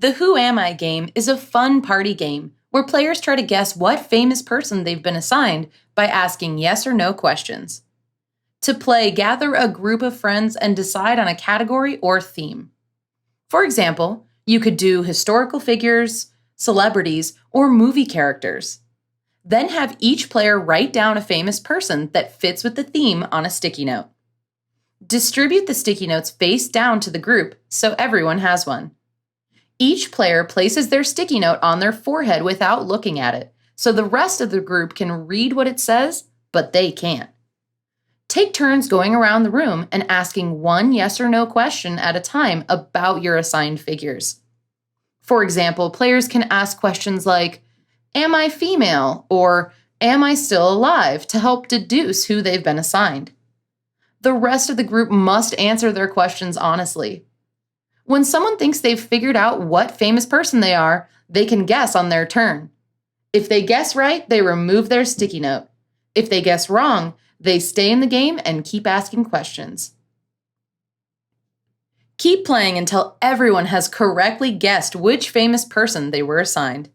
The Who Am I game is a fun party game where players try to guess what famous person they've been assigned by asking yes or no questions. To play, gather a group of friends and decide on a category or theme. For example, you could do historical figures, celebrities, or movie characters. Then have each player write down a famous person that fits with the theme on a sticky note. Distribute the sticky notes face down to the group so everyone has one. Each player places their sticky note on their forehead without looking at it, so the rest of the group can read what it says, but they can't. Take turns going around the room and asking one yes or no question at a time about your assigned figures. For example, players can ask questions like, "Am I female?" or "Am I still alive?" to help deduce who they've been assigned. The rest of the group must answer their questions honestly. When someone thinks they've figured out what famous person they are, they can guess on their turn. If they guess right, they remove their sticky note. If they guess wrong, they stay in the game and keep asking questions. Keep playing until everyone has correctly guessed which famous person they were assigned.